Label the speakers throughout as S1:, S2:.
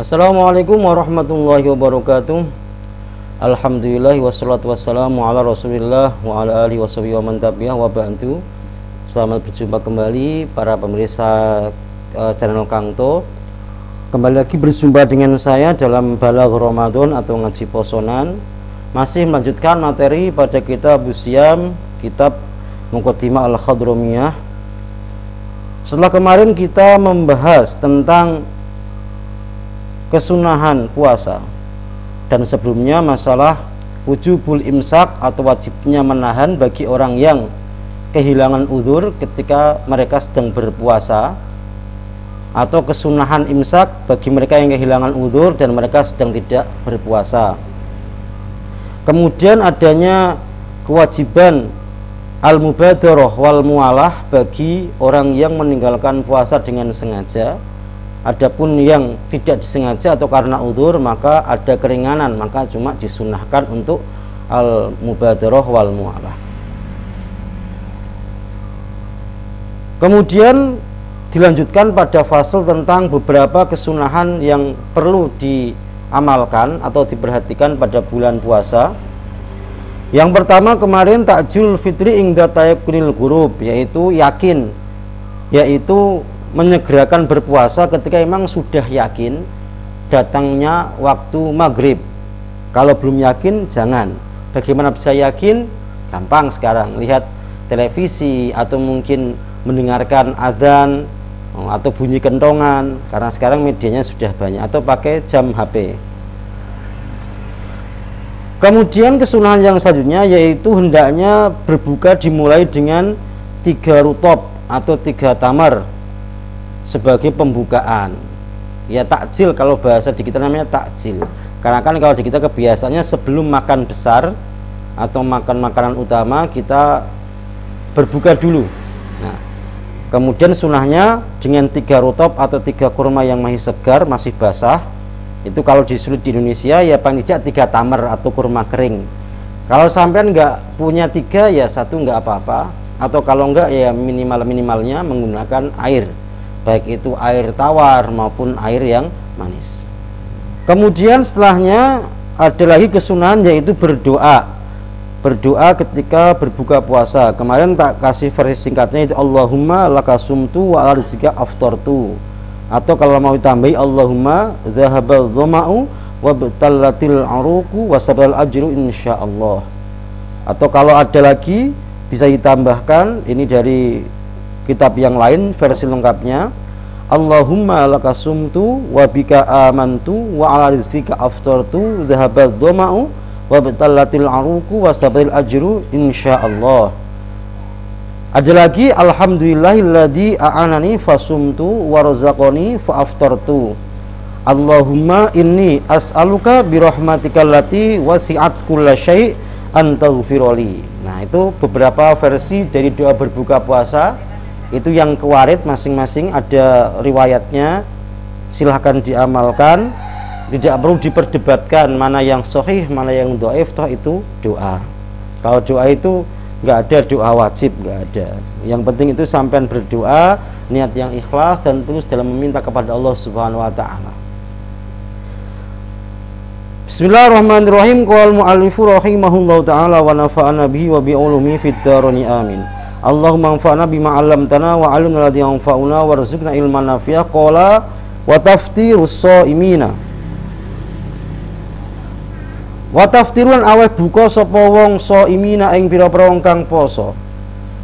S1: Assalamualaikum warahmatullahi wabarakatuh. Alhamdulillah wassalatu wassalamu ala rasulillah wa ala alihi washabihi wa man tabi'ah wa ba'du. Selamat berjumpa kembali para pemirsa channel Kangto. Kembali lagi berjumpa dengan saya dalam Balagh Ramadan atau ngaji posonan. Masih melanjutkan materi pada kitab Busyam, kitab Muqaddimah Al-Khadramiyah. Setelah kemarin kita membahas tentang kesunahan puasa, dan sebelumnya masalah wujubul imsak atau wajibnya menahan bagi orang yang kehilangan uzur ketika mereka sedang berpuasa, atau kesunahan imsak bagi mereka yang kehilangan uzur dan mereka sedang tidak berpuasa. Kemudian adanya kewajiban al-mubadarah wal mualah bagi orang yang meninggalkan puasa dengan sengaja. Adapun yang tidak disengaja atau karena uzur, maka ada keringanan, maka cuma disunahkan untuk al-mubadarah wal mualah. Kemudian dilanjutkan pada fasal tentang beberapa kesunahan yang perlu diamalkan atau diperhatikan pada bulan puasa. Yang pertama kemarin takjil fitri ingda tayakunil ghurub, yaitu yakin, yaitu menyegerakan berpuasa ketika memang sudah yakin datangnya waktu maghrib. Kalau belum yakin jangan. Bagaimana bisa yakin? Gampang sekarang, lihat televisi atau mungkin mendengarkan adzan atau bunyi kentongan, karena sekarang medianya sudah banyak, atau pakai jam HP. Kemudian kesunahan yang selanjutnya yaitu hendaknya berbuka dimulai dengan 3 rutop atau 3 tamar sebagai pembukaan. Ya takjil, kalau bahasa di kita namanya takjil, karena kan kalau di kita kebiasaannya sebelum makan besar atau makan makanan utama kita berbuka dulu. Nah, kemudian sunahnya dengan 3 rutop atau 3 kurma yang masih segar, masih basah. Itu kalau disulit di Indonesia ya paling tidak 3 tamar atau kurma kering. Kalau sampean nggak punya 3 ya 1 nggak apa-apa, atau kalau nggak ya minimalnya menggunakan air, baik itu air tawar maupun air yang manis. Kemudian setelahnya ada lagi kesunahan yaitu berdoa. Berdoa ketika berbuka puasa. Kemarin tak kasih versi singkatnya itu Allahumma lakasumtu wa ala rizqika aftartu. Atau kalau mau ditambahi Allahumma dhahabal dhama'u wa btallatil aruqu wa sabal ajru insyaallah. Atau kalau ada lagi bisa ditambahkan, ini dari kitab yang lain versi lengkapnya, Allahumma lakasumtu wa bika amantu wa ala rizqika aftartu dhahabal dhama'u wa btallatil aruqu wa sabal ajru insyaallah. Ada lagi alhamdulillahilladzi a'anani fasumtu warzaqani faaftartu. Allahumma inni as'aluka birahmatikal lati wasi'at kulla syai' an taghfirli. Nah, itu beberapa versi dari doa berbuka puasa. Itu yang kewarid masing-masing ada riwayatnya. Silahkan diamalkan. Tidak perlu diperdebatkan mana yang sahih, mana yang dhaif, toh itu doa. Kalau doa itu nggak ada doa wajib, nggak ada. Yang penting itu sampean berdoa, niat yang ikhlas dan tulus dalam meminta kepada Allah Subhanahu wa taala. Bismillahirrahmanirrahim. Qala al-mu'allifu rahimahullahu taala wa nafa'ana bihi wa bi ulumi fid darani amin. Allahumma anfa'na bima 'allamtana wa 'allimna alladhi yanfa'una warzuqna ilman nafi'a. Qala wa taftirus shaimina. Wa taftiruan aweh buka sapa wong shaimina ing pira-pira wong kang poso.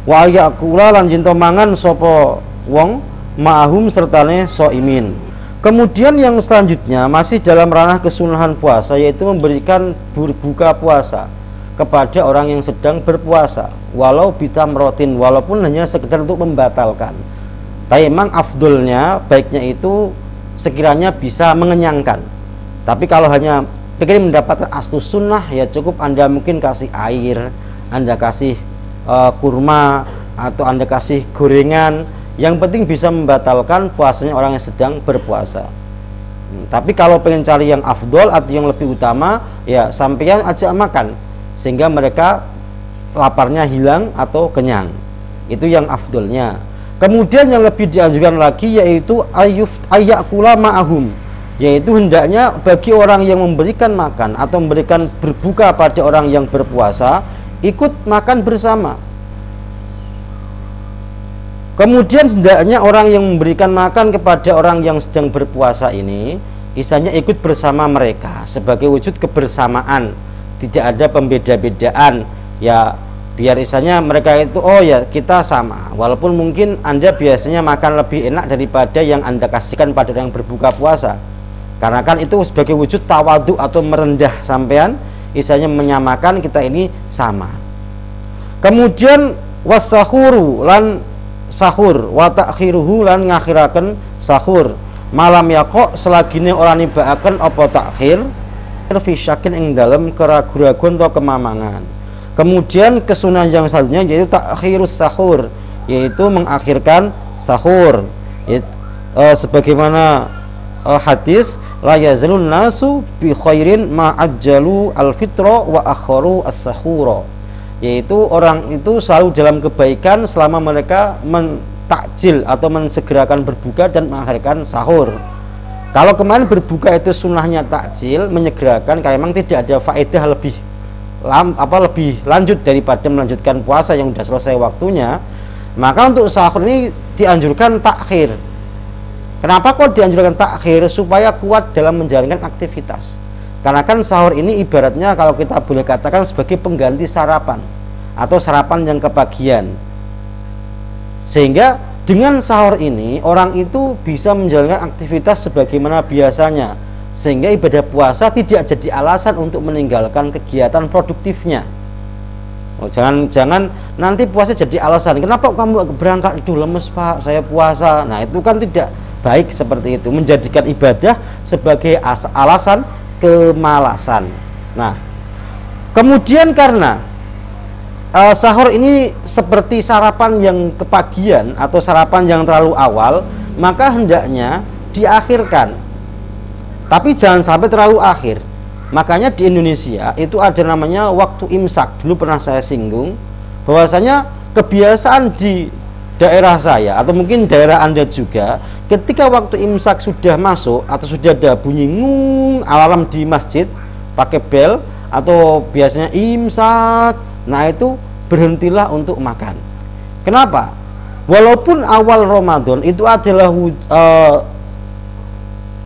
S1: Wa yakula lan jinto mangan sapa wong ma'ahum sertane shaimin. Kemudian yang selanjutnya masih dalam ranah kesunahan puasa, yaitu memberikan berbuka puasa kepada orang yang sedang berpuasa, walau bitamrotin, walaupun hanya sekedar untuk membatalkan. Tapi memang afdolnya, baiknya itu sekiranya bisa mengenyangkan. Tapi kalau hanya pengen mendapatkan aslu sunnah, ya cukup Anda mungkin kasih air, Anda kasih kurma, atau Anda kasih gorengan. Yang penting bisa membatalkan puasanya orang yang sedang berpuasa. Tapi kalau pengen cari yang afdol atau yang lebih utama, ya sampean ajak makan sehingga mereka laparnya hilang atau kenyang. Itu yang afdolnya. Kemudian yang lebih dianjurkan lagi yaitu ayakula ma'ahum, yaitu hendaknya bagi orang yang memberikan makan atau memberikan berbuka pada orang yang berpuasa, ikut makan bersama. Kemudian hendaknya orang yang memberikan makan kepada orang yang sedang berpuasa ini, isanya ikut bersama mereka sebagai wujud kebersamaan, tidak ada pembeda-bedaan, ya biar isanya mereka itu, oh ya kita sama, walaupun mungkin Anda biasanya makan lebih enak daripada yang Anda kasihkan pada orang yang berbuka puasa, karena kan itu sebagai wujud tawadhu atau merendah sampean, isanya menyamakan kita ini sama. Kemudian wasahuru lan sahur, wa ta'khiruhu lan ngakhiraken sahur, malam yaqo selagine ora nibakaken apa takhir fi syakin ing dalem keraguan atau kemamangan. Kemudian kesunahan yang selanjutnya yaitu takhirus sahur, yaitu mengakhirkan sahur. Sebagaimana hadis la yazalun nasu bi khairin ma ajjalu al-fitra wa akharu as-sahura, yaitu orang itu selalu dalam kebaikan selama mereka mentakjil atau mensegerakan berbuka dan mengakhirkan sahur. Kalau kemarin berbuka itu sunnahnya takjil, menyegerakan, karena memang tidak ada faedah lebih lanjut daripada melanjutkan puasa yang sudah selesai waktunya, maka untuk sahur ini dianjurkan takhir. Kenapa kok dianjurkan takhir? Supaya kuat dalam menjalankan aktivitas. Karena kan sahur ini ibaratnya kalau kita boleh katakan sebagai pengganti sarapan atau sarapan yang kepagian, sehingga dengan sahur ini orang itu bisa menjalankan aktivitas sebagaimana biasanya, sehingga ibadah puasa tidak jadi alasan untuk meninggalkan kegiatan produktifnya. Jangan nanti puasa jadi alasan, kenapa kamu berangkat itu lemes Pak, saya puasa. Nah itu kan tidak baik seperti itu, menjadikan ibadah sebagai alasan kemalasan. Nah kemudian karena sahur ini seperti sarapan yang kepagian atau sarapan yang terlalu awal, maka hendaknya diakhirkan, tapi jangan sampai terlalu akhir. Makanya di Indonesia itu ada namanya waktu imsak. Dulu pernah saya singgung bahwasanya kebiasaan di daerah saya atau mungkin daerah Anda juga, ketika waktu imsak sudah masuk atau sudah ada bunyi ngung alarm di masjid pakai bel atau biasanya imsak, nah itu berhentilah untuk makan. Kenapa? Walaupun awal Ramadan itu adalah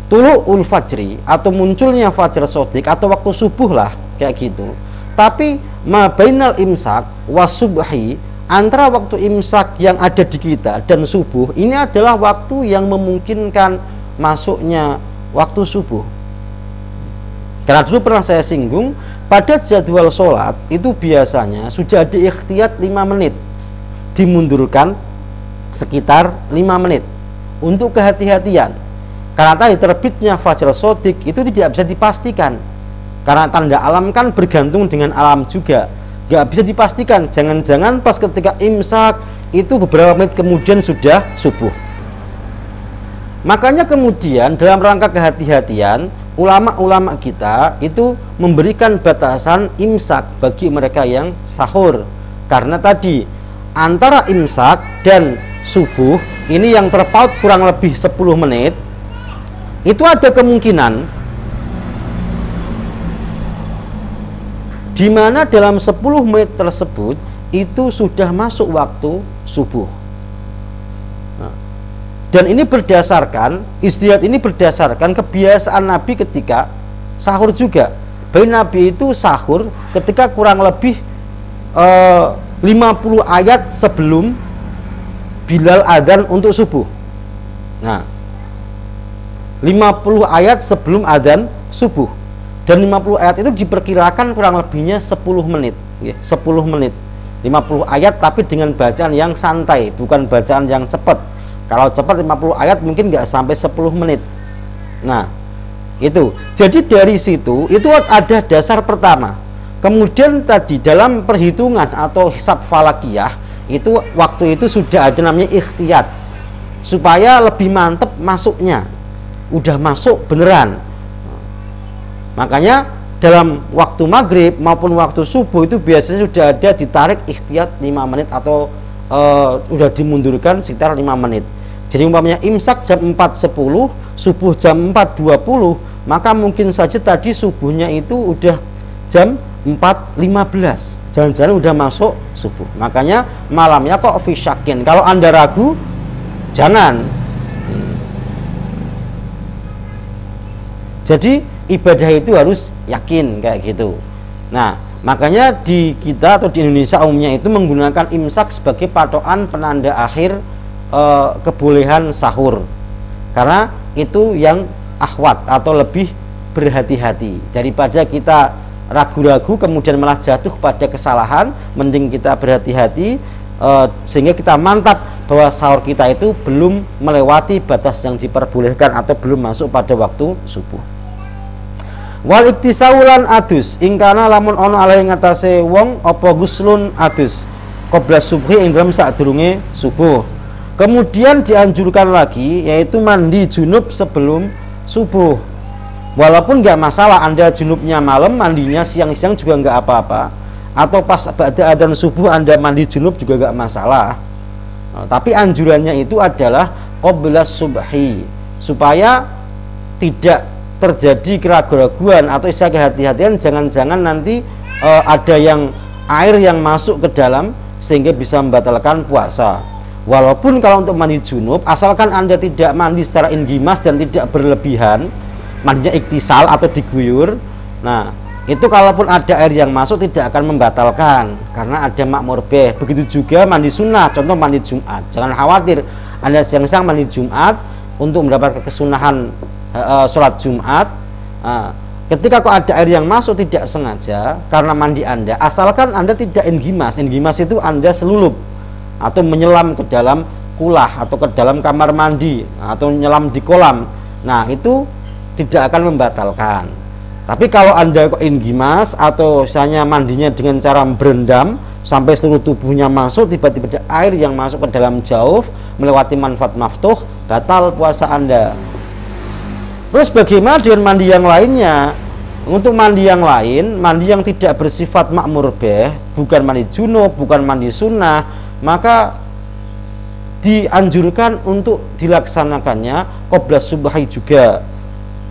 S1: tulu'ul fajri atau munculnya fajar shadiq atau waktu subuh lah kayak gitu, tapi ma bainal imsak wasubhi, antara waktu imsak yang ada di kita dan subuh ini adalah waktu yang memungkinkan masuknya waktu subuh. Karena dulu pernah saya singgung, pada jadwal sholat itu biasanya sudah ada ikhtiyat 5 menit, dimundurkan sekitar 5 menit untuk kehati-hatian. Karena tadi terbitnya fajar shadiq itu tidak bisa dipastikan, karena tanda alam kan bergantung dengan alam juga, nggak bisa dipastikan. Jangan-jangan pas ketika imsak itu beberapa menit kemudian sudah subuh. Makanya kemudian dalam rangka kehati-hatian, ulama-ulama kita itu memberikan batasan imsak bagi mereka yang sahur, karena tadi antara imsak dan subuh ini yang terpaut kurang lebih 10 menit, itu ada kemungkinan di mana dalam 10 menit tersebut itu sudah masuk waktu subuh. Dan ini berdasarkan, istihad ini berdasarkan kebiasaan Nabi ketika sahur juga. Baik Nabi itu sahur ketika kurang lebih 50 ayat sebelum Bilal adzan untuk subuh. Nah, 50 ayat sebelum adzan subuh. Dan 50 ayat itu diperkirakan kurang lebihnya 10 menit, 10 menit. 50 ayat tapi dengan bacaan yang santai, bukan bacaan yang cepat. Kalau cepat 50 ayat mungkin nggak sampai 10 menit. Nah, itu. Jadi dari situ itu ada dasar pertama. Kemudian tadi dalam perhitungan atau hisab falakiyah itu waktu itu sudah ada namanya ikhtiyat, supaya lebih mantep masuknya. Udah masuk beneran. Makanya dalam waktu maghrib maupun waktu subuh itu biasanya sudah ada ditarik ikhtiyat 5 menit atau sudah dimundurkan sekitar 5 menit. Jadi umpamanya imsak jam 4.10, subuh jam 4.20, maka mungkin saja tadi subuhnya itu udah jam 4.15, jangan-jangan udah masuk subuh. Makanya malamnya kok fi syakin. Kalau Anda ragu, jangan. Jadi ibadah itu harus yakin kayak gitu. Nah, makanya di kita atau di Indonesia umumnya itu menggunakan imsak sebagai patokan penanda akhir kebolehan sahur, karena itu yang akhwat atau lebih berhati-hati daripada kita ragu-ragu kemudian malah jatuh pada kesalahan. Mending kita berhati-hati sehingga kita mantap bahwa sahur kita itu belum melewati batas yang diperbolehkan atau belum masuk pada waktu subuh. Wal iktisaulan adus ingkana lamun ono ala ing atase wong apa guslun adus qabla subhi ing dalam sadurunge subuh. Kemudian dianjurkan lagi yaitu mandi junub sebelum subuh. Walaupun nggak masalah Anda junubnya malam, mandinya siang-siang juga nggak apa-apa, atau pas ba'da adzan subuh Anda mandi junub juga nggak masalah. Tapi anjurannya itu adalah qabla subhi, supaya tidak terjadi keraguan-keraguan atau kehati-hatian, jangan-jangan nanti ada yang air yang masuk ke dalam sehingga bisa membatalkan puasa. Walaupun kalau untuk mandi junub, asalkan Anda tidak mandi secara inggimas dan tidak berlebihan, mandinya iktisal atau diguyur, nah itu kalaupun ada air yang masuk tidak akan membatalkan karena ada makmur beh. Begitu juga mandi sunnah, contoh mandi Jumat, jangan khawatir Anda siang-siang mandi Jumat untuk mendapatkan kesunahan sholat Jumat. Ketika kok ada air yang masuk tidak sengaja karena mandi Anda, asalkan Anda tidak inggimas. Inggimas itu Anda selulup atau menyelam ke dalam kulah atau ke dalam kamar mandi atau menyelam di kolam, nah itu tidak akan membatalkan. Tapi kalau Anda kok inggimas atau misalnya mandinya dengan cara berendam sampai seluruh tubuhnya masuk, tiba-tiba ada air yang masuk ke dalam jauf melewati manfaat maftuh, batal puasa Anda. Terus bagaimana dengan mandi yang lainnya? Untuk mandi yang lain, mandi yang tidak bersifat makmur beh, bukan mandi junub, bukan mandi sunnah, maka dianjurkan untuk dilaksanakannya qabla subhi juga,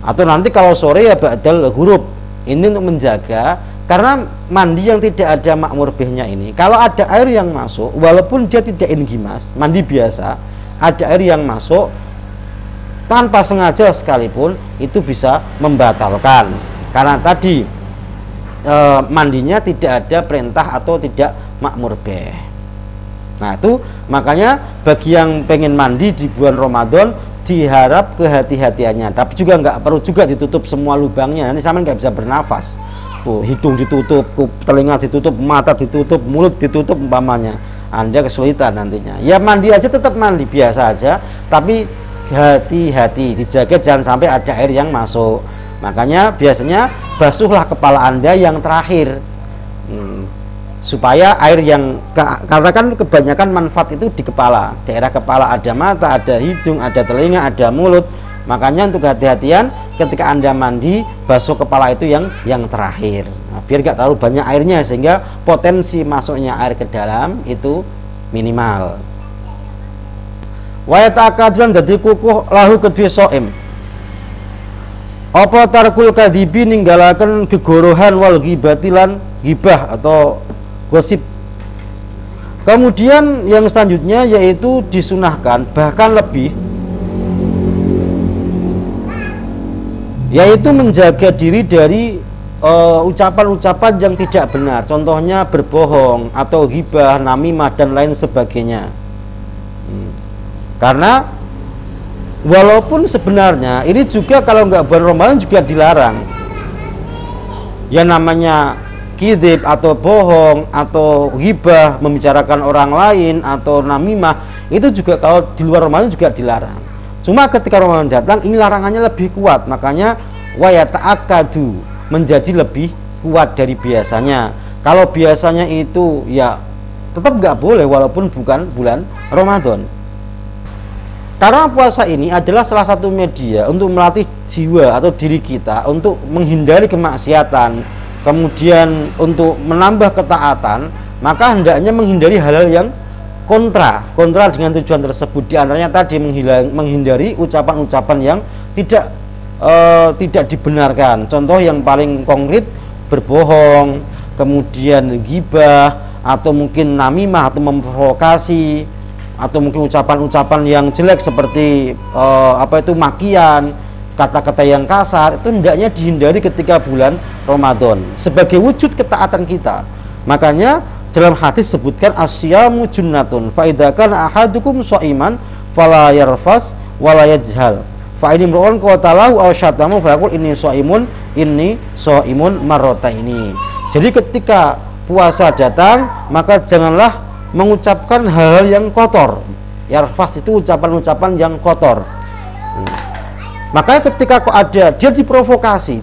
S1: atau nanti kalau sore ya ba'dal ghurub. Ini untuk menjaga, karena mandi yang tidak ada makmur behnya ini, kalau ada air yang masuk walaupun dia tidak inggimas, mandi biasa, ada air yang masuk tanpa sengaja sekalipun itu bisa membatalkan, karena tadi mandinya tidak ada perintah atau tidak makmur beh. Nah itu makanya bagi yang pengen mandi di bulan Ramadan diharap kehati-hatiannya, tapi juga nggak perlu juga ditutup semua lubangnya, nanti sama nggak bisa bernafas. Hidung ditutup, telinga ditutup, mata ditutup, mulut ditutup umpamanya, Anda kesulitan nantinya. Ya mandi aja tetap mandi biasa aja, tapi hati-hati, dijaga jangan sampai ada air yang masuk. Makanya biasanya basuhlah kepala Anda yang terakhir, supaya air yang, karena kan kebanyakan manfaat itu di kepala, daerah kepala ada mata, ada hidung, ada telinga, ada mulut. Makanya untuk hati-hatian ketika Anda mandi, basuh kepala itu yang terakhir, nah, biar gak terlalu banyak airnya sehingga potensi masuknya air ke dalam itu minimal. Wa yata'akadran dadi kukuh lahu kedue soim apa tarkul kadibi ninggalaken gegorohan wal ghibatilan ghibah atau gosip. Kemudian yang selanjutnya yaitu disunahkan, bahkan lebih, yaitu menjaga diri dari ucapan-ucapan yang tidak benar, contohnya berbohong atau ghibah, namimah dan lain sebagainya. Karena walaupun sebenarnya ini juga kalau nggak bulan Ramadan juga dilarang, yang namanya kidib atau bohong atau ghibah, membicarakan orang lain atau namimah, itu juga kalau di luar Ramadan juga dilarang. Cuma ketika Ramadan datang ini larangannya lebih kuat, makanya wa yata'akadu, menjadi lebih kuat dari biasanya. Kalau biasanya itu ya tetap nggak boleh walaupun bukan bulan Ramadan. Karena puasa ini adalah salah satu media untuk melatih jiwa atau diri kita untuk menghindari kemaksiatan, kemudian untuk menambah ketaatan, maka hendaknya menghindari hal-hal yang kontra dengan tujuan tersebut. Di antaranya tadi menghindari ucapan-ucapan yang tidak dibenarkan. Contoh yang paling konkret, berbohong, kemudian ghibah, atau mungkin namimah atau memprovokasi, atau mungkin ucapan-ucapan yang jelek seperti makian, kata-kata yang kasar. Itu hendaknya dihindari ketika bulan Ramadan sebagai wujud ketaatan kita. Makanya dalam hadis sebutkan asyamu junnatun fa idza kana ahadukum shaiman fala yarfas wala yajhal fa in imra'un qatalahu aw syatamu faqul inni shaimun marrataini. Jadi ketika puasa datang, maka janganlah mengucapkan hal-hal yang kotor. Yarfas itu ucapan-ucapan yang kotor. Makanya ketika kok ada dia diprovokasi.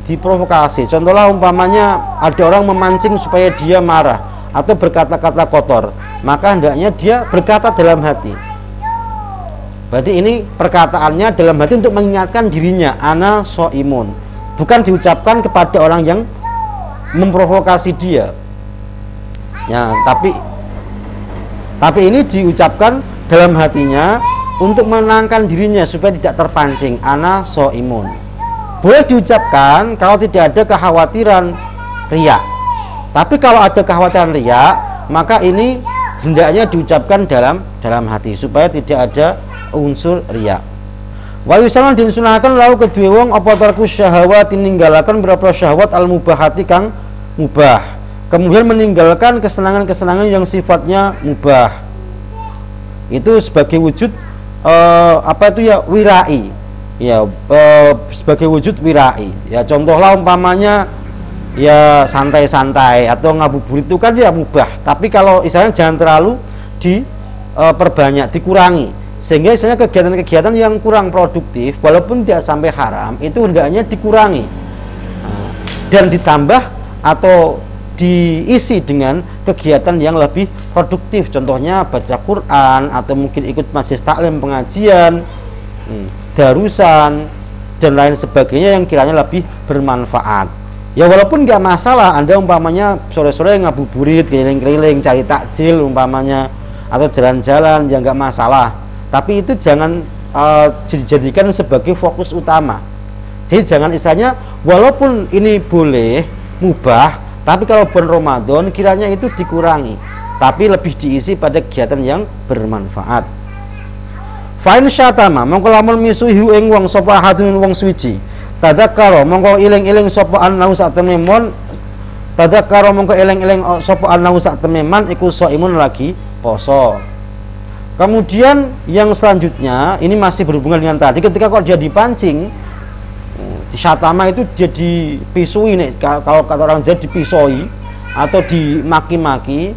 S1: Contohnya umpamanya ada orang memancing supaya dia marah atau berkata-kata kotor, maka hendaknya dia berkata dalam hati. Berarti ini perkataannya dalam hati untuk mengingatkan dirinya, ana shaimun. Bukan diucapkan kepada orang yang memprovokasi dia. Ya, tapi ini diucapkan dalam hatinya untuk menenangkan dirinya supaya tidak terpancing, ana shaimun. Boleh diucapkan kalau tidak ada kekhawatiran riya. Tapi kalau ada kekhawatiran riya, maka ini hendaknya diucapkan dalam hati supaya tidak ada unsur riya. Wa yusalan disunahkan lau kedue wong apa tarku syahwat ninggalaken berapa syahwat al mubahati kang mubah. Kemudian meninggalkan kesenangan-kesenangan yang sifatnya mubah. Itu sebagai wujud wirai. Ya, sebagai wujud wirai. Ya, contohlah umpamanya ya santai-santai atau ngabuburit itu kan ya mubah. Tapi kalau misalnya jangan terlalu diperbanyak, dikurangi. Sehingga misalnya kegiatan-kegiatan yang kurang produktif walaupun tidak sampai haram itu hendaknya dikurangi. Dan ditambah atau diisi dengan kegiatan yang lebih produktif. Contohnya baca Quran atau mungkin ikut majelis taklim, pengajian, darusan dan lain sebagainya yang kiranya lebih bermanfaat. Ya walaupun nggak masalah Anda umpamanya sore-sore ngabuburit, keliling-keliling, cari takjil umpamanya, atau jalan-jalan, ya nggak masalah. Tapi itu jangan dijadikan sebagai fokus utama. Jadi jangan istilahnya walaupun ini boleh mubah, tapi kalau bulan Ramadan kiranya itu dikurangi, tapi lebih diisi pada kegiatan yang bermanfaat. Fa'in syatama mongko lamun misuhi ing wong sapa hadun wong suci. Tadzakkara mongko eling-eling sapa annahu sak temne mon. Tadzakkara mongko eling-eling sapa annahu sak temne man iku shaimun lagi poso. Kemudian yang selanjutnya ini masih berhubungan dengan tadi, ketika kok dia dipancing di syatama itu dia dipisui nih, kalau kata orang Jawa dipisoi atau dimaki-maki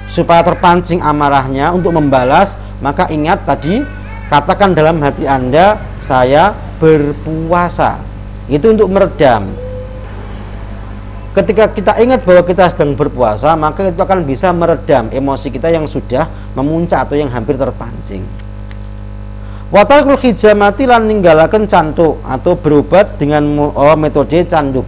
S1: supaya terpancing amarahnya untuk membalas, maka ingat tadi, katakan dalam hati Anda, saya berpuasa. Itu untuk meredam. Ketika kita ingat bahwa kita sedang berpuasa, maka itu akan bisa meredam emosi kita yang sudah memuncak atau yang hampir terpancing. Watarkul hijamati lan ninggalaken cantuk atau berobat dengan metode canduk.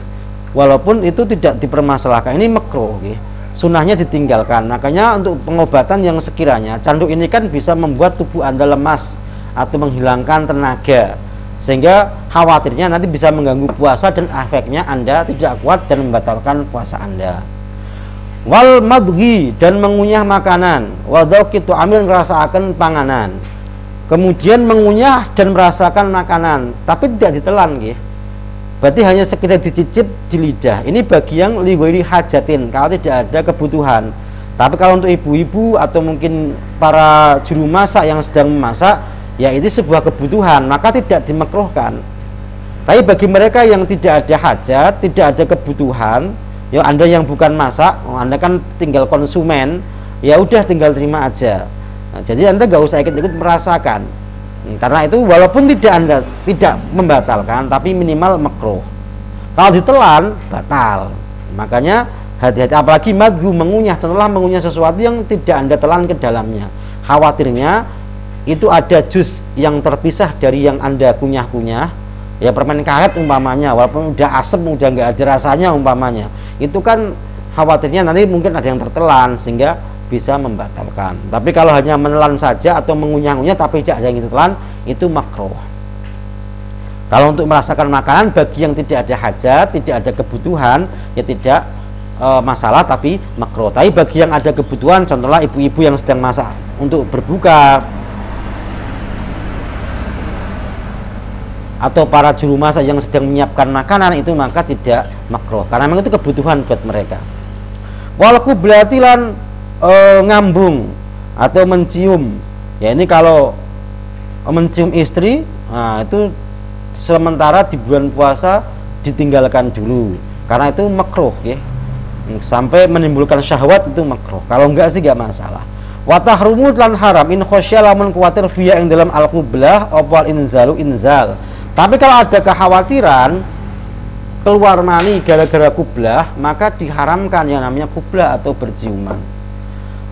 S1: Walaupun itu tidak dipermasalahkan, ini makruh, okay? Sunahnya ditinggalkan. Makanya untuk pengobatan yang sekiranya canduk ini kan bisa membuat tubuh Anda lemas atau menghilangkan tenaga, sehingga khawatirnya nanti bisa mengganggu puasa dan efeknya Anda tidak kuat dan membatalkan puasa Anda. Wal madghi dan mengunyah makanan, wadauqitu amil ngrasakaken panganan. Kemudian mengunyah dan merasakan makanan, tapi tidak ditelan, nggih. Berarti hanya sekedar dicicip di lidah. Ini bagi yang lighairi hajatin, kalau tidak ada kebutuhan. Tapi kalau untuk ibu-ibu atau mungkin para juru masak yang sedang memasak, ya ini sebuah kebutuhan, maka tidak dimakruhkan. Tapi bagi mereka yang tidak ada hajat, tidak ada kebutuhan, ya Anda yang bukan masak, Anda kan tinggal konsumen, ya udah tinggal terima aja. Nah, jadi Anda nggak usah ikut-ikut merasakan. Karena itu walaupun Anda tidak membatalkan, tapi minimal makruh. Kalau ditelan batal. Makanya hati-hati, apalagi madhu mengunyah, contohnya mengunyah sesuatu yang tidak Anda telan ke dalamnya. Khawatirnya itu ada jus yang terpisah dari yang Anda kunyah-kunyah, ya permen karet umpamanya, walaupun udah asem, udah nggak ada rasanya umpamanya, itu kan khawatirnya nanti mungkin ada yang tertelan sehingga bisa membatalkan. Tapi kalau hanya menelan saja atau mengunyah-ngunyah tapi tidak ada yang ditelan, itu makruh. Kalau untuk merasakan makanan bagi yang tidak ada hajat, tidak ada kebutuhan, ya tidak masalah, tapi makruh. Tapi bagi yang ada kebutuhan, contohnya ibu-ibu yang sedang masak untuk berbuka, atau para juru masak yang sedang menyiapkan makanan, itu maka tidak makruh, karena memang itu kebutuhan buat mereka. Walaupun belatilan ngambung atau mencium, ya ini kalau mencium istri, nah itu sementara di bulan puasa ditinggalkan dulu, karena itu makruh ya, sampai menimbulkan syahwat itu makruh. Kalau enggak sih enggak masalah. Wa tahrumu lan haram in khosya lamun kuwatir fiya ing dalam al-qublah opal inzalu inzal. Tapi kalau ada kekhawatiran keluar mani gara-gara kublah, maka diharamkan yang namanya kublah atau berciuman.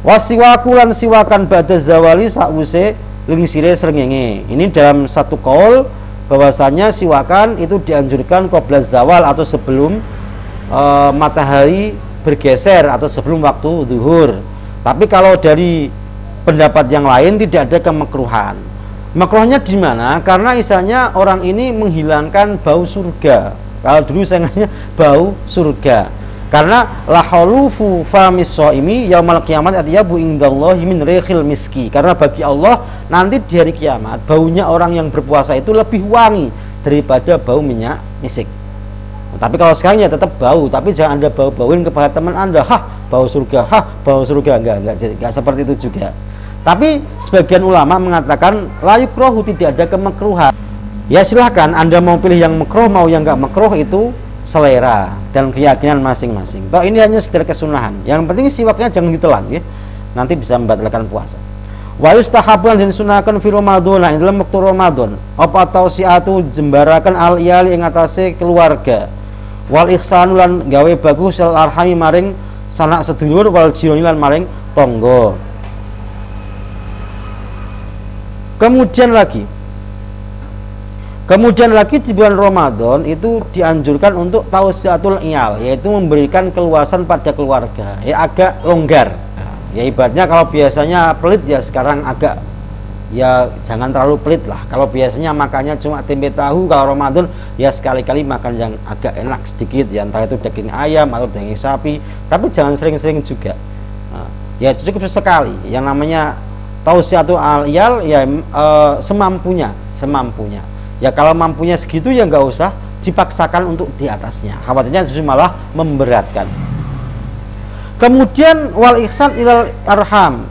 S1: Wasiwakulan siwakan ba'da zawali sa'use lingsire srengenge. Ini dalam satu kaul bahwasanya siwakan itu dianjurkan qabla zawal atau sebelum matahari bergeser atau sebelum waktu zuhur. Tapi kalau dari pendapat yang lain tidak ada kemakruhan. Makruhnya di mana? Karena isanya orang ini menghilangkan bau surga. Kalau dulu saya ngasihnya bau surga. Karena la halufu famis shaimi yaumal kiamat atyabu indallahi min rihil miski. Karena bagi Allah nanti di hari kiamat baunya orang yang berpuasa itu lebih wangi daripada bau minyak misik. Tapi kalau sekarang ya tetap bau, tapi jangan Anda bau-bauin kepada teman Anda, hah bau surga, hah bau surga, enggak seperti itu juga. Tapi sebagian ulama mengatakan la yukrahu, tidak ada kemakruhan. Ya silahkan Anda mau pilih yang makruh mau yang enggak makruh, itu selera dan keyakinan masing-masing. Toh ini hanya sekedar kesunahan. Yang penting siwaknya jangan ditelan ya. Nanti bisa membatalkan puasa. Wa yustahabun dan sunahkan fi Ramadan, dalam waktu Ramadan. Apa tausiatu jembarakan al iyali ing atase keluarga. Wal ihsanu lan gawe bagus al arhami maring sanak sedulur wal jirani lan maring tangga. Kemudian lagi di bulan Ramadan itu dianjurkan untuk tausiatul iyal, yaitu memberikan keluasan pada keluarga, ya agak longgar. Ya ibaratnya kalau biasanya pelit ya sekarang agak ya jangan terlalu pelit lah. Kalau biasanya makannya cuma tempe tahu, kalau Ramadan ya sekali-kali makan yang agak enak sedikit, ya entah itu daging ayam atau daging sapi, tapi jangan sering-sering juga. Nah, ya cukup sekali. Yang namanya tausiatul iyal ya semampunya. Ya kalau mampunya segitu ya nggak usah dipaksakan untuk di atasnya. Khawatirnya justru malah memberatkan. Kemudian wal ihsan ilal arham,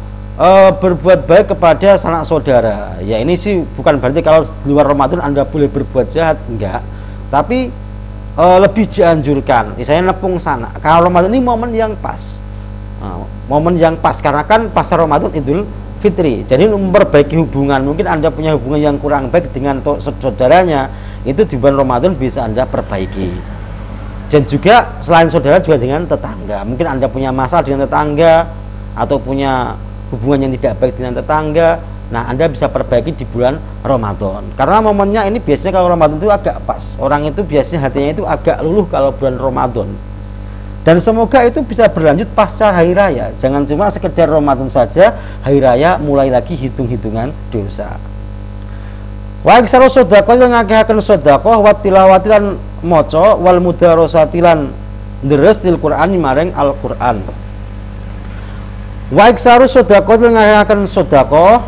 S1: berbuat baik kepada sanak saudara. Ya ini sih bukan berarti kalau di luar Ramadan Anda boleh berbuat jahat, enggak. Tapi lebih dianjurkan. Misalnya nepung sanak. Kalau Ramadan ini momen yang pas. Momen yang pas karena kan pasca Ramadan Idul Fitri. Jadi memperbaiki hubungan, mungkin Anda punya hubungan yang kurang baik dengan saudaranya, itu di bulan Ramadan bisa Anda perbaiki. Dan juga selain saudara juga dengan tetangga. Mungkin Anda punya masalah dengan tetangga atau punya hubungan yang tidak baik dengan tetangga. Nah, Anda bisa perbaiki di bulan Ramadan. Karena momennya ini biasanya kalau Ramadan itu agak pas. Orang itu biasanya hatinya itu agak luluh kalau bulan Ramadan. Dan semoga itu bisa berlanjut pasca hari raya. Jangan cuma sekedar Ramadan saja, hari raya mulai lagi hitung-hitungan dosa. Wa iksaru sedekah lan ngakehaken sedekah wa tilawati lan maca wal mudarasati lan deres til Qur'an maring Al-Qur'an. Wa iksaru sedekah lan ngakehaken sedekah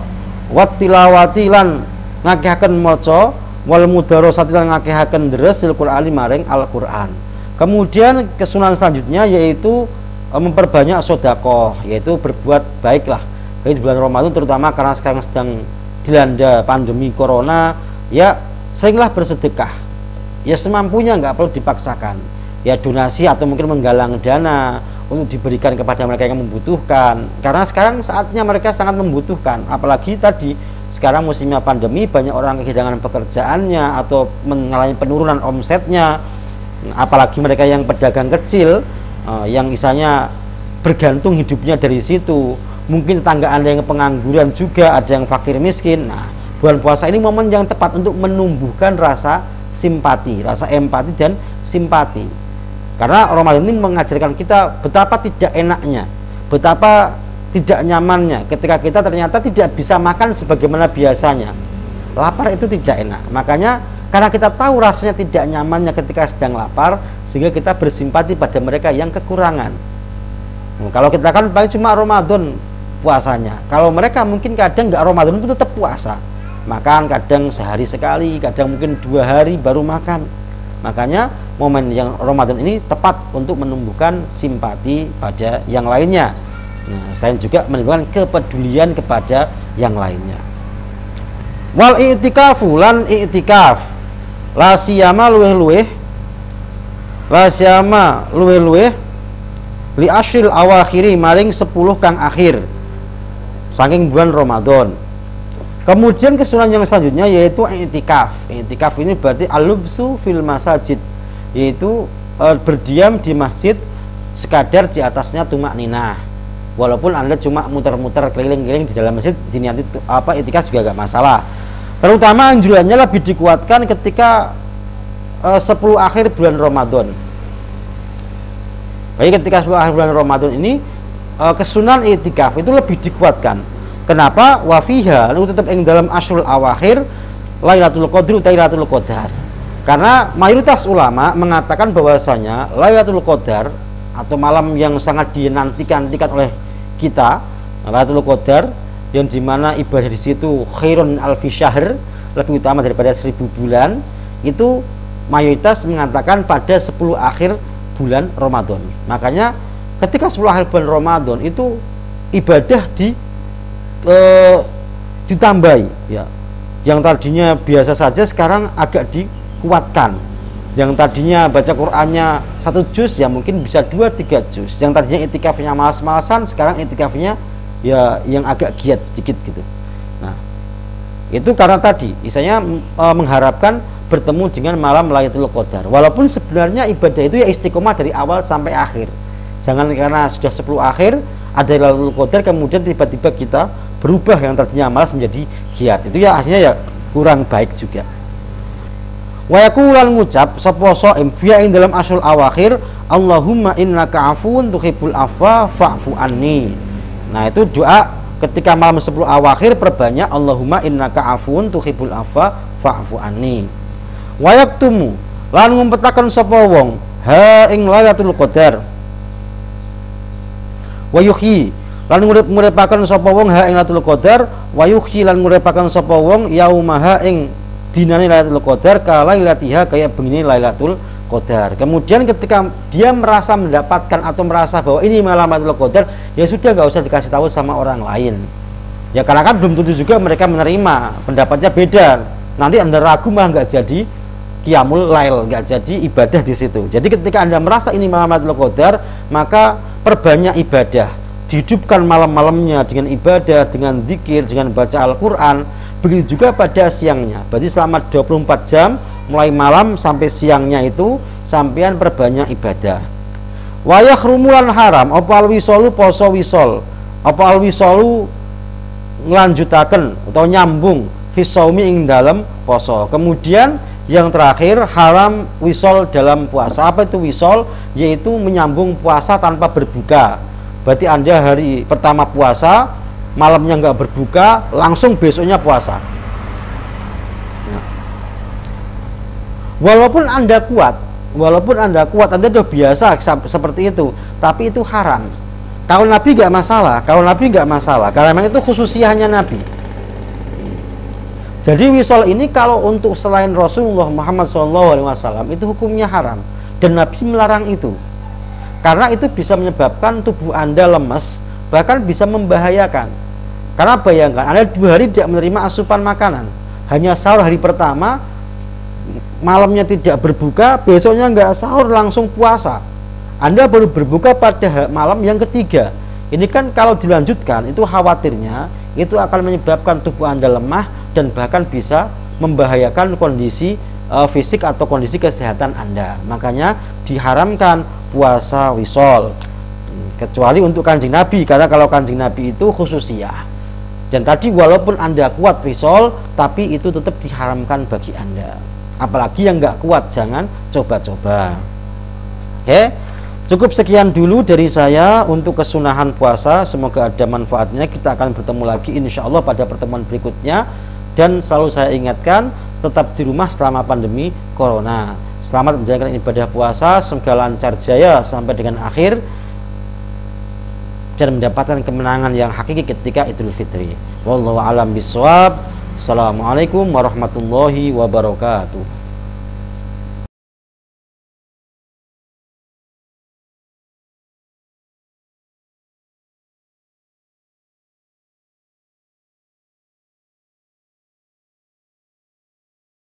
S1: wa tilawati lan ngakehaken maca wal mudarasati lan ngakehaken deres til Qur'an maring Al-Qur'an. Kemudian kesunahan selanjutnya yaitu memperbanyak sedekah, yaitu berbuat baiklah. Di bulan Ramadan terutama karena sekarang sedang dilanda pandemi corona, ya seringlah bersedekah. Ya semampunya, nggak perlu dipaksakan. Ya donasi atau mungkin menggalang dana untuk diberikan kepada mereka yang membutuhkan. Karena sekarang saatnya mereka sangat membutuhkan. Apalagi tadi sekarang musimnya pandemi, banyak orang kehilangan pekerjaannya atau mengalami penurunan omsetnya. Apalagi mereka yang pedagang kecil yang misalnya bergantung hidupnya dari situ. Mungkin tetangga Anda yang pengangguran juga, ada yang fakir miskin. Nah, bulan puasa ini momen yang tepat untuk menumbuhkan rasa simpati, rasa empati dan simpati. Karena Ramadan ini mengajarkan kita betapa tidak enaknya, betapa tidak nyamannya ketika kita ternyata tidak bisa makan sebagaimana biasanya. Lapar itu tidak enak. Makanya karena kita tahu rasanya tidak nyamannya ketika sedang lapar, sehingga kita bersimpati pada mereka yang kekurangan. Kalau kita kan paling cuma Ramadan puasanya, kalau mereka mungkin kadang nggak Ramadan pun tetap puasa, makan kadang sehari sekali, kadang mungkin 2 hari baru makan. Makanya momen yang Ramadan ini tepat untuk menumbuhkan simpati pada yang lainnya. Nah, selain juga menunjukkan kepedulian kepada yang lainnya. Wal i'tikafu lan i'tikaf la siyama luweh-luweh li ashril awakhiri maring 10 kang akhir saking bulan Ramadan. Kemudian kesunahan yang selanjutnya yaitu i'tikaf. I'tikaf ini berarti al-lubsu fil masajid, yaitu berdiam di masjid sekadar di atasnya tumak ninah. Walaupun Anda cuma muter-muter keliling-keliling di dalam masjid, diniati i'tikaf juga gak masalah. Terutama anjurannya lebih dikuatkan ketika 10 akhir bulan Ramadan. Baik, ketika 10 akhir bulan Ramadan ini kesunahan i'tikaf itu lebih dikuatkan. Kenapa? Wafiha itu tetap yang dalam asyrul awakhir Lailatul Qadri Lailatul Qadar. Karena mayoritas ulama mengatakan bahwasanya Lailatul Qadar atau malam yang sangat dinantikan oleh kita, Lailatul Qadar, yang dimana ibadah di situ khairun alfi syahr, lebih utama daripada 1000 bulan, itu mayoritas mengatakan pada 10 akhir bulan Ramadan. Makanya ketika 10 akhir bulan Ramadan itu ibadah ditambahi, ya. Yang tadinya biasa saja sekarang agak dikuatkan. Yang tadinya baca Qur'annya 1 juz ya mungkin bisa 2-3 juz. Yang tadinya i'tikafnya malas-malasan, sekarang i'tikafnya ya yang agak giat sedikit gitu. Nah, itu karena tadi misalnya mengharapkan bertemu dengan malam Lailatul Qadar. Walaupun sebenarnya ibadah itu ya istiqomah dari awal sampai akhir. Jangan karena sudah 10 akhir ada Lailatul Qadar kemudian tiba-tiba kita berubah yang tadinya malas menjadi giat. Itu ya aslinya ya kurang baik juga. Wa yaqulan ngucap sapa shaim fiya ing dalam asyrul awakhir, Allahumma innaka afuwun tuhibbul afwa fa'fu anni. Nah, itu doa ketika malam 10 awakhir perbanyak Allahumma innaka afuwun tuhibbul afwa fa'fu anni. Wa yaktumu lan ngumpetaken sapa wong ha ing Lailatul Qadar. Wa yuhyi lan nguripaken sapa wong ha ing Lailatul Qadar, wa yuhyi lan nguripaken sapa wong yaumaha ing dinane Lailatul Qadar kalailatiha kaya begini Lailatul Qadar. Kemudian ketika dia merasa mendapatkan atau merasa bahwa ini malam Lailatul Qadar, ya sudah nggak usah dikasih tahu sama orang lain. Ya karena kan belum tentu juga mereka menerima, pendapatnya beda. Nanti Anda ragu malah nggak jadi qiyamul lail, nggak jadi ibadah di situ. Jadi ketika Anda merasa ini malam Lailatul Qadar, maka perbanyak ibadah. Dihidupkan malam-malamnya dengan ibadah, dengan zikir, dengan baca Al-Qur'an. Begitu juga pada siangnya. Berarti selama 24 jam mulai malam sampai siangnya itu sampean perbanyak ibadah. Wa yahrumulan haram apa al-wisolu poso wisol. Apa al-wisolu nglanjutaken atau nyambung fisaumi ing dalam poso. Kemudian yang terakhir haram wisol dalam puasa. Apa itu wisol? Yaitu menyambung puasa tanpa berbuka. Berarti Anda hari pertama puasa, malamnya nggak berbuka, langsung besoknya puasa. Walaupun Anda kuat, Anda sudah biasa seperti itu, tapi itu haram. Kalau Nabi nggak masalah, karena memang itu khususiyahnya Nabi. Jadi wisol ini kalau untuk selain Rasulullah Muhammad SAW itu hukumnya haram, dan Nabi melarang itu, karena itu bisa menyebabkan tubuh Anda lemas, bahkan bisa membahayakan. Karena bayangkan Anda 2 hari tidak menerima asupan makanan, hanya sahur hari pertama, malamnya tidak berbuka, besoknya nggak sahur langsung puasa. Anda baru berbuka pada malam yang ketiga. Ini kan kalau dilanjutkan itu khawatirnya itu akan menyebabkan tubuh Anda lemah dan bahkan bisa membahayakan kondisi fisik atau kondisi kesehatan Anda. Makanya diharamkan puasa wisol, kecuali untuk Kanjeng Nabi, karena kalau Kanjeng Nabi itu khususiyah. Dan tadi walaupun Anda kuat wisol, tapi itu tetap diharamkan bagi Anda. Apalagi yang nggak kuat jangan coba-coba. Oke. Cukup sekian dulu dari saya untuk kesunahan puasa. Semoga ada manfaatnya. Kita akan bertemu lagi insya Allah pada pertemuan berikutnya. Dan selalu saya ingatkan, tetap di rumah selama pandemi corona. Selamat menjalankan ibadah puasa. Semoga lancar jaya sampai dengan akhir dan mendapatkan kemenangan yang hakiki ketika Idul Fitri. Wallahu a'lam bishawab. Assalamualaikum warahmatullahi wabarakatuh.